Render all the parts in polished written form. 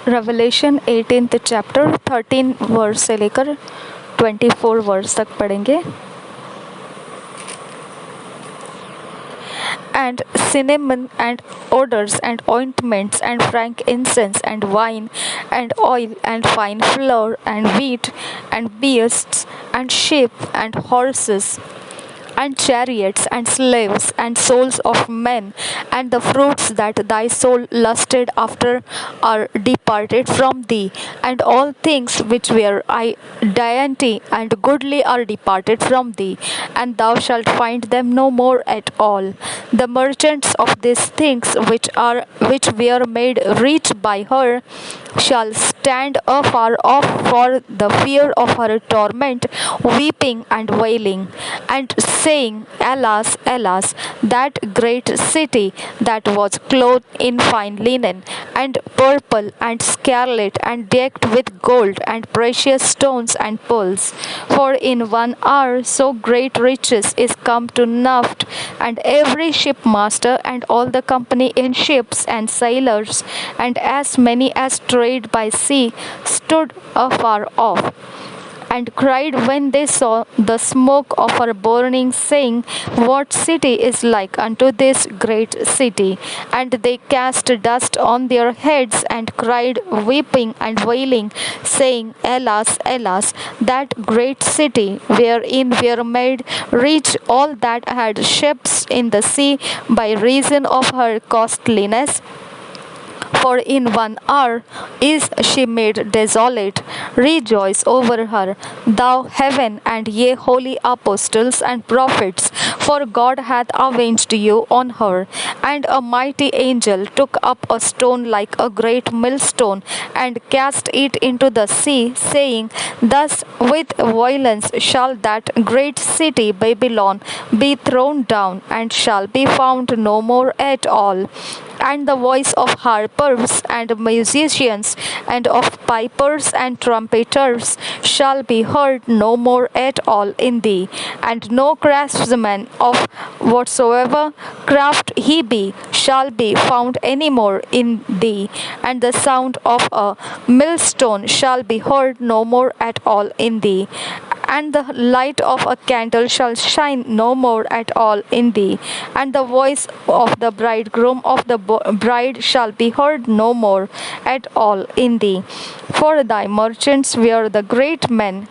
Revelation 18th chapter 13 verse से लेकर 24 verse तक पढ़ेंगे। And cinnamon and odors and ointments and frankincense and wine and oil and fine flour and wheat and beasts and sheep and horses and chariots and slaves and souls of men and the fruits that thy soul lusted after are departed from thee, and all things which were dainty and goodly are departed from thee, and thou shalt find them no more at all. The merchants of these things which were made rich by her shall stand afar off for the fear of her torment, weeping and wailing, and saying, Alas, alas, that great city that was clothed in fine linen, and purple and scarlet, and decked with gold and precious stones and pearls. For in 1 hour so great riches is come to naught, and every shipmaster and all the company in ships and sailors, and as many as trade by sea, stood afar off, and cried when they saw the smoke of her burning, saying, What city is like unto this great city? And they cast dust on their heads, and cried, weeping and wailing, saying, Alas, alas, that great city, wherein were made rich all that had ships in the sea by reason of her costliness. For in 1 hour is she made desolate. Rejoice over her, thou heaven, and ye holy apostles and prophets, for God hath avenged you on her. And a mighty angel took up a stone like a great millstone, and cast it into the sea, saying, Thus with violence shall that great city Babylon be thrown down, and shall be found no more at all. And the voice of harpers and musicians and of pipers and trumpeters shall be heard no more at all in thee, and no craftsman of whatsoever craft he be shall be found any more in thee, and the sound of a millstone shall be heard no more at all in thee, and the light of a candle shall shine no more at all in thee, and the voice of the bridegroom of the bride shall be heard no more at all in thee. For thy merchants were the great men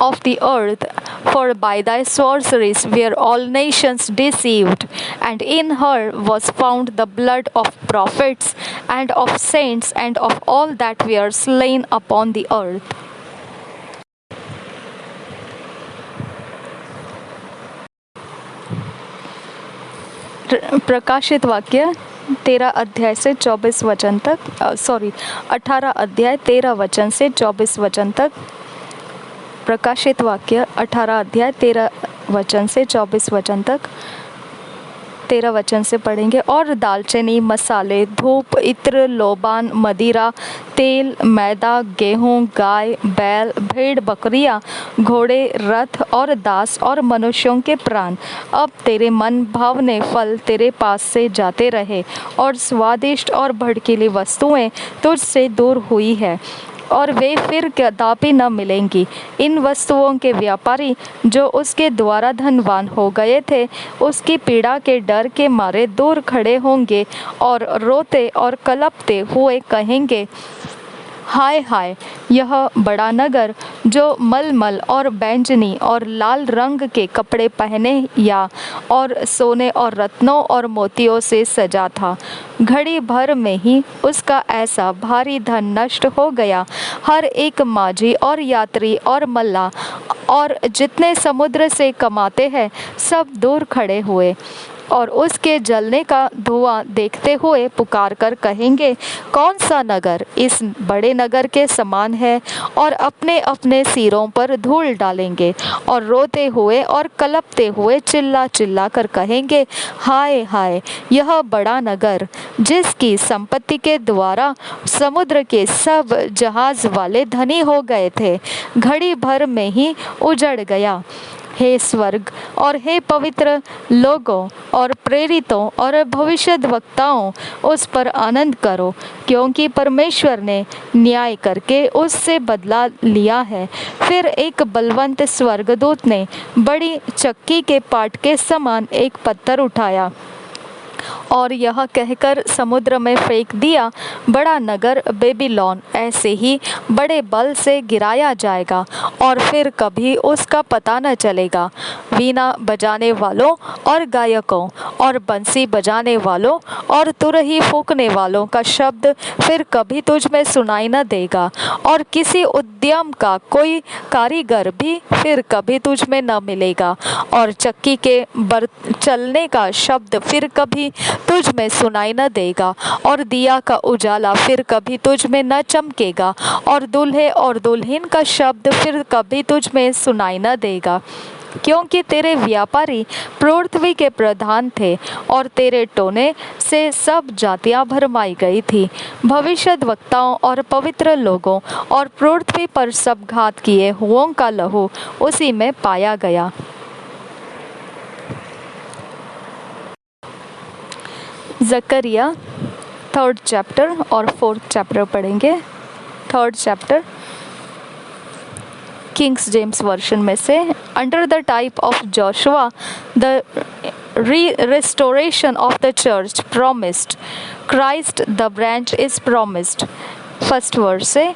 of the earth, for by thy sorceries were all nations deceived, and in her was found the blood of prophets and of saints and of all that were slain upon the earth. प्रकाशित वाक्य 13 अध्याय से 24 वचन तक 18 अध्याय 13 वचन से 24 वचन तक। प्रकाशित वाक्य 18 अध्याय 13 वचन से 24 वचन तक। 13 वचन से पढ़ेंगे। और दालचीनी, मसाले, धूप, इत्र, लोबान, मदिरा, तेल, मैदा, गेहूं, गाय, बैल, भेड़, बकरियां, घोड़े, रथ और दास और मनुष्यों के प्राण, अब तेरे मन भावने फल तेरे पास से जाते रहे, और स्वादिष्ट और भड़कीली वस्तुएं तुझसे दूर हुई है, और वे फिर कदापि न मिलेंगी। इन वस्तुओं के व्यापारी जो उसके द्वारा धनवान हो गए थे, उसकी पीड़ा के डर के मारे दूर खड़े होंगे और रोते और कलपते हुए कहेंगे, हाय हाय, यह बड़ा नगर जो मलमल और बैंजनी और लाल रंग के कपड़े पहने या और सोने और रत्नों और मोतियों से सजा था, घड़ी भर में ही उसका ऐसा भारी धन नष्ट हो गया। हर एक माझी और यात्री और मल्ला और जितने समुद्र से कमाते हैं सब दूर खड़े हुए और उसके जलने का धुआं देखते हुए पुकार कर कहेंगे, कौन सा नगर इस बड़े नगर के समान है, और अपने अपने सिरों पर धूल डालेंगे और रोते हुए और कलपते हुए चिल्ला चिल्ला कर कहेंगे, हाय हाय, यह बड़ा नगर जिसकी संपत्ति के द्वारा समुद्र के सब जहाज वाले धनी हो गए थे, घड़ी भर में ही उजड़ गया। हे स्वर्ग और हे पवित्र लोगों और प्रेरितों और भविष्यद्वक्ताओं, उस पर आनंद करो, क्योंकि परमेश्वर ने न्याय करके उससे बदला लिया है। फिर एक बलवंत स्वर्गदूत ने बड़ी चक्की के पाट के समान एक पत्थर उठाया और यह कहकर समुद्र में फेंक दिया, बड़ा नगर बेबीलोन ऐसे ही बड़े बल से गिराया जाएगा और फिर कभी उसका पता न चलेगा। वीणा बजाने वालों और गायकों और बंसी बजाने वालों और तुरही फूंकने वालों का शब्द फिर कभी तुझ में सुनाई न देगा, और किसी उद्यम का कोई कारीगर भी फिर कभी तुझ में न मिलेगा, और चक्की के चलने का शब्द फिर कभी तुझ में सुनाई न देगा, और दिया का उजाला फिर कभी तुझ में न चमकेगा, और दूल्हे और दुल्हन का शब्द फिर कभी तुझ में सुनाई न देगा, क्योंकि तेरे व्यापारी पृथ्वी के प्रधान थे और तेरे टोने से सब जातियां भरमाई गई थी। भविष्यद्वक्ताओं और पवित्र लोगों और पृथ्वी पर सब घात किए हुओं का लहू उसी में पाया गया। जकरिया 3rd चैप्टर और 4th चैप्टर पढ़ेंगे। 3rd chapter Kings James version में से। Under the type of Joshua the restoration of the church promised, Christ the branch is promised. First verse say,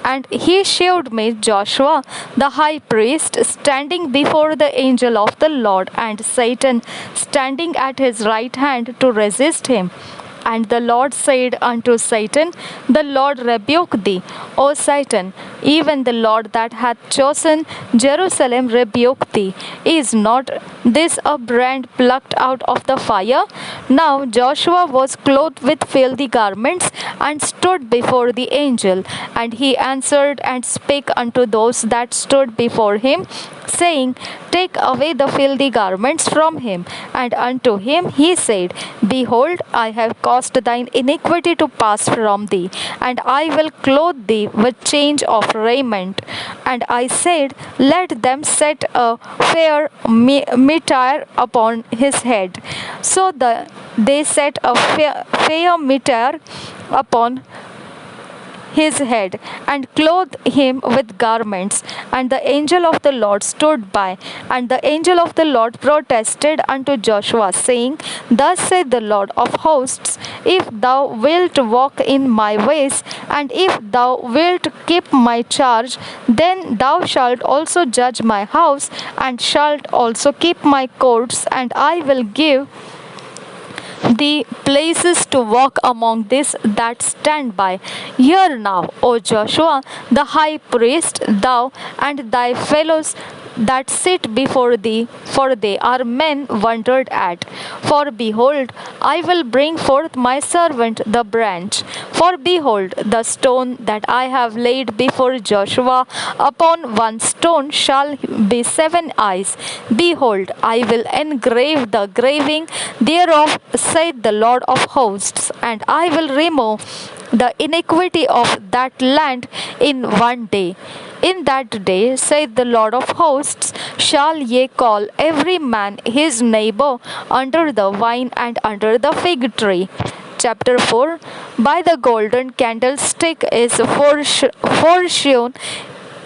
and he showed me Joshua the high priest standing before the angel of the Lord, and Satan standing at his right hand to resist him. And the Lord said unto Satan, the Lord rebuke thee, O Satan, even the Lord that hath chosen Jerusalem rebuke thee. Is not this a brand plucked out of the fire? Now Joshua was clothed with filthy garments, and stood before the angel. And he answered and spake unto those that stood before him, saying, take away the filthy garments from him. And unto him he said, behold, I have caused thine iniquity to pass from thee, and I will clothe thee with change of raiment. And I said, let them set a fair mitre upon his head. So they set a fair mitre upon his head, and clothed him with garments. And the angel of the Lord stood by, and the angel of the Lord protested unto Joshua, saying, thus saith the Lord of hosts, if thou wilt walk in my ways, and if thou wilt keep my charge, then thou shalt also judge my house, and shalt also keep my courts, and I will give the places to walk among these that stand by. Hear now, O Joshua, the high priest, thou and thy fellows that sit before thee, for they are men wondered at. For behold, I will bring forth my servant the branch. For behold, the stone that I have laid before Joshua, upon one stone shall be 7 eyes. Behold, I will engrave the graving thereof, saith the Lord of hosts, and I will remove the iniquity of that land in one day. In that day, saith the Lord of hosts, shall ye call every man his neighbor under the vine and under the fig tree. Chapter 4. By the golden candlestick is foreshown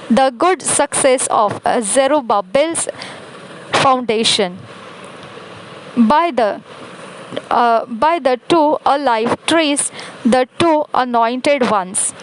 the good success of Zerubbabel's foundation. By the two olive trees, the two anointed ones.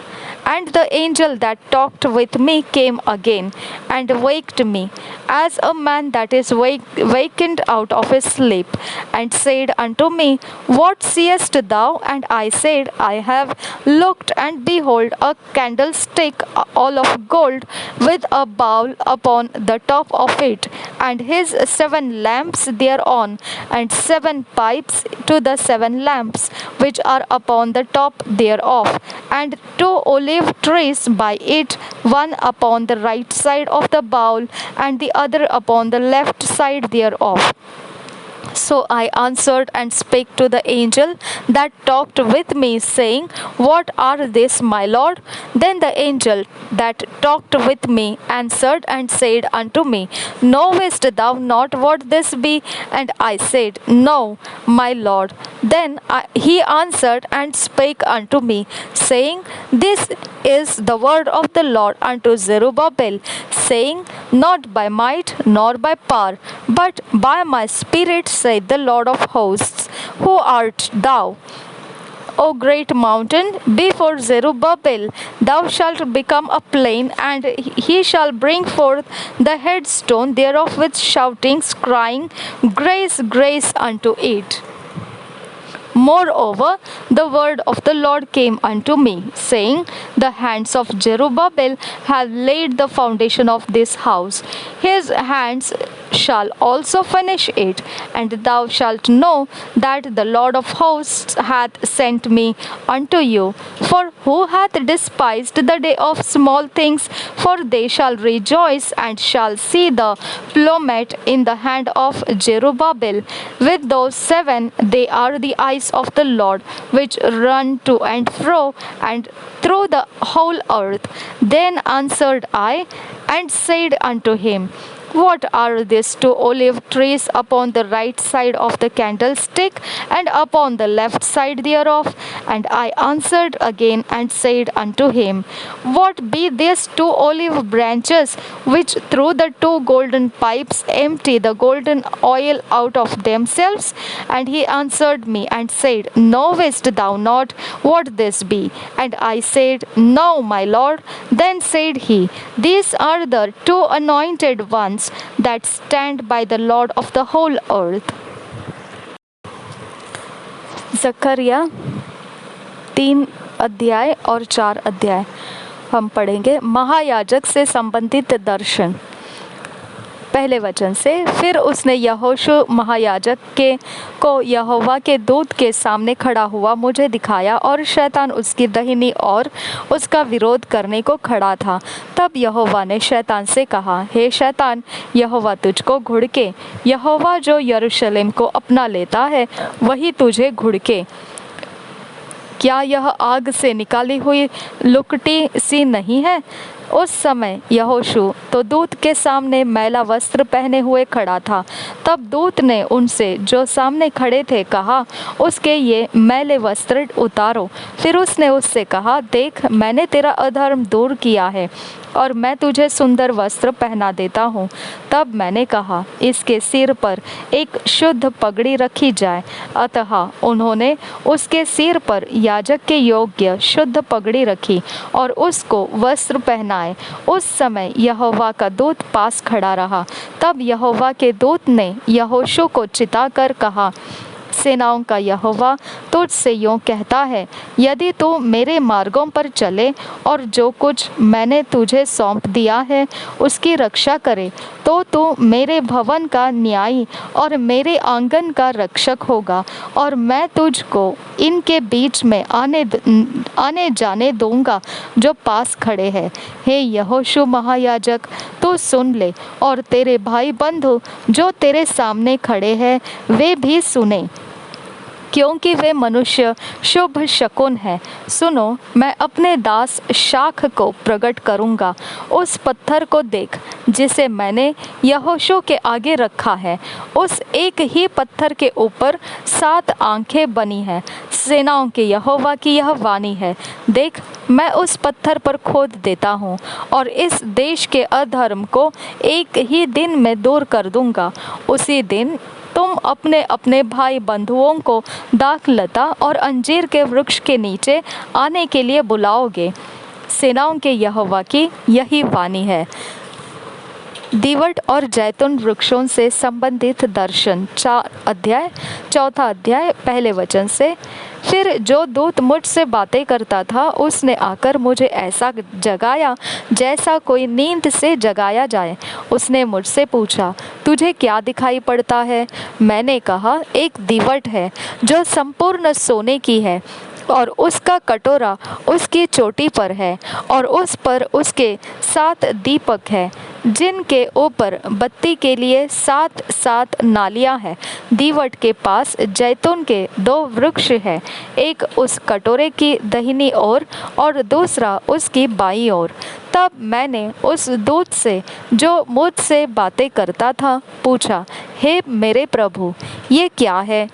And the angel that talked with me came again, and waked me, as a man that is wakened out of his sleep, and said unto me, what seest thou? And I said, I have looked, and behold, a candlestick all of gold, with a bowl upon the top of it, and his 7 lamps thereon, and 7 pipes to the 7 lamps which are upon the top thereof, and 2 olive trees by it, one upon the right side of the bowl, and the other upon the left side thereof. So I answered and spake to the angel that talked with me, saying, What are these, my Lord? Then the angel that talked with me answered and said unto me, Knowest thou not what this be? And I said, No, my Lord. Then he answered and spake unto me, saying, This is the word of the Lord unto Zerubbabel, saying, Not by might nor by power, but by my spirit, saith the Lord of hosts. Who art thou, O great mountain? Before Zerubbabel thou shalt become a plain, and he shall bring forth the headstone thereof with shoutings, crying, Grace, grace unto it. Moreover, the word of the Lord came unto me, saying, The hands of Zerubbabel have laid the foundation of this house. His hands shall also finish it. And thou shalt know that the Lord of hosts hath sent me unto you. For who hath despised the day of small things? For they shall rejoice and shall see the plummet in the hand of Zerubbabel. With those 7 they are the eyes of the Lord, which run to and fro and through the whole earth. Then answered I and said unto him, What are these 2 olive trees upon the right side of the candlestick, and upon the left side thereof? And I answered again and said unto him, What be these 2 olive branches, which through the 2 golden pipes empty the golden oil out of themselves? And he answered me and said, Knowest thou not what this be? And I said, No, my Lord. Then said he, These are the 2 anointed ones that stand by the Lord of the whole earth. जकरिया 3 अध्याय और 4 अध्याय हम पढ़ेंगे। महायाजक से संबंधित दर्शन। पहले वचन से, फिर उसने यहोशू महायाजक को यहोवा के दूत के सामने खड़ा हुआ मुझे दिखाया, और शैतान उसकी दाहिनी ओर उसका विरोध करने को खड़ा था। तब यहोवा ने शैतान से कहा, हे शैतान, यहोवा तुझको घुड़के, यहोवा जो यरूशलेम को अपना लेता है वही तुझे घुड़के। क्या यह आग से निकाली हुई लुकटी सी नहीं है? उस समय यहोशू तो दूत के सामने मैला वस्त्र पहने हुए खड़ा था। तब दूत ने उनसे जो सामने खड़े थे कहा, उसके ये मैले वस्त्र उतारो। फिर उसने उससे कहा, देख, मैंने तेरा अधर्म दूर किया है और मैं तुझे सुंदर वस्त्र पहना देता हूँ। तब मैंने कहा, इसके सिर पर एक शुद्ध पगड़ी रखी जाए। अतः उन्होंने उसके सिर पर याजक के योग्य शुद्ध पगड़ी रखी और उसको वस्त्र पहनाए। उस समय यहोवा का दूत पास खड़ा रहा। तब यहोवा के दूत ने यहोशू को चिताकर कहा, सेनाओं का यहोवा तुझसे यूँ कहता है, यदि तू मेरे मार्गों पर चले और जो कुछ मैंने तुझे सौंप दिया है उसकी रक्षा करे, तो तू मेरे भवन का न्यायी और मेरे आंगन का रक्षक होगा, और मैं तुझको इनके बीच में आने जाने दूंगा जो पास खड़े हैं। हे यहोशू महायाजक, तू सुन ले, और तेरे भाई बंधु जो तेरे सामने खड़े हैं वे भी सुने, क्योंकि वे मनुष्य शुभ शकुन है। सुनो, मैं अपने दास शाख को प्रकट करूँगा। उस पत्थर को देख जिसे मैंने यहोशू के आगे रखा है। उस एक ही पत्थर के ऊपर 7 आंखें बनी हैं। सेनाओं के यहोवा की यह वाणी है, देख, मैं उस पत्थर पर खोद देता हूँ और इस देश के अधर्म को एक ही दिन में दूर कर दूँगा। उसी दिन तुम अपने अपने भाई बंधुओं को दाखलता और अंजीर के वृक्ष के नीचे आने के लिए बुलाओगे। सेनाओं के यहोवा की यही वाणी है। दीवट और जैतून वृक्षों से संबंधित दर्शन। 4 अध्याय पहले वचन से, फिर जो दूत मुझसे बातें करता था उसने आकर मुझे ऐसा जगाया जैसा कोई नींद से जगाया जाए। उसने मुझसे पूछा, तुझे क्या दिखाई पड़ता है? मैंने कहा, एक दीवट है जो संपूर्ण सोने की है, और उसका कटोरा उसकी चोटी पर है, और उस पर उसके 7 दीपक है। जिनके ऊपर बत्ती के लिए 7-7 नालियां हैं। दीवट के पास जैतून के 2 वृक्ष हैं, एक उस कटोरे की दाहिनी ओर और दूसरा उसकी बाईं ओर। तब मैंने उस दूत से जो मुझसे बातें करता था पूछा, हे मेरे प्रभु, ये क्या है?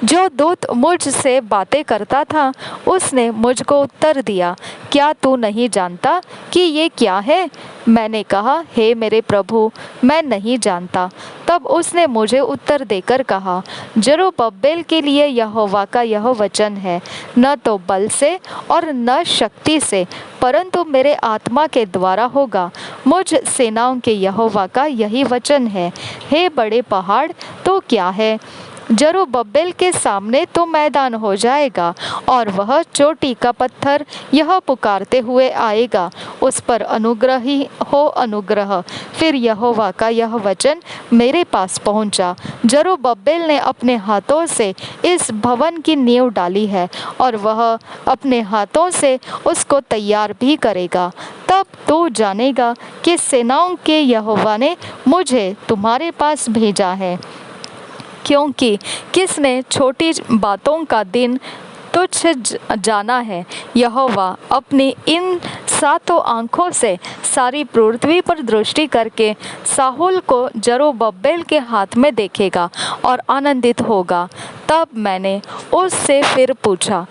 जो दूत मुझसे बातें करता था उसने मुझको उत्तर दिया, क्या तू नहीं जानता कि ये क्या है? मैंने कहा, हे मेरे प्रभु, मैं नहीं जानता। तब उसने मुझे उत्तर देकर कहा, जरुब्बाबेल के लिए यहोवा का यह वचन है, न तो बल से और न शक्ति से, परंतु मेरे आत्मा के द्वारा होगा। मुझ सेनाओं के यहोवा का यही वचन है। हे बड़े पहाड़, तो क्या है? जरुब्बाबेल के सामने तो मैदान हो जाएगा और वह चोटी का पत्थर यह पुकारते हुए आएगा, उस पर अनुग्रह ही हो अनुग्रह। फिर यहोवा का यह वचन मेरे पास पहुंचा, जरुब्बाबेल ने अपने हाथों से इस भवन की नींव डाली है और वह अपने हाथों से उसको तैयार भी करेगा। तब तू जानेगा कि सेनाओं के यहोवा ने मुझे तुम्हारे पास भेजा है, क्योंकि किसने छोटी बातों का दिन तुच्छ जाना है। यहोवा अपनी इन 7 आँखों से सारी पृथ्वी पर दृष्टि करके साहुल को जरुब्बाबेल के हाथ में देखेगा और आनंदित होगा। तब मैंने उससे फिर पूछा,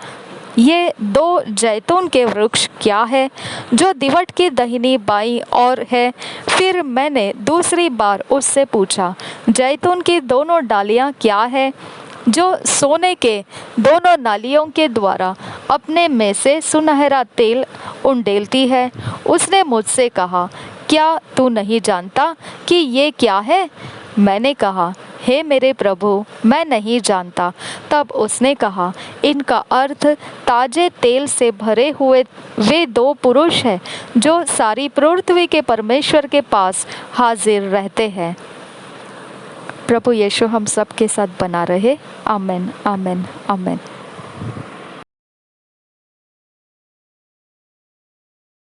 ये 2 जैतून के वृक्ष क्या है जो दीवट की दाहिनी बाईं ओर है? फिर मैंने दूसरी बार उससे पूछा, जैतून की दोनों डालियां क्या है जो सोने के दोनों नालियों के द्वारा अपने में से सुनहरा तेल उंडेलती है? उसने मुझसे कहा, क्या तू नहीं जानता कि ये क्या है? मैंने कहा, हे मेरे प्रभु, मैं नहीं जानता। तब उसने कहा, इनका अर्थ ताजे तेल से भरे हुए वे 2 पुरुष हैं जो सारी पृथ्वी के परमेश्वर के पास हाजिर रहते हैं। प्रभु यीशु हम सब के साथ बना रहे। आमीन, आमीन, आमीन।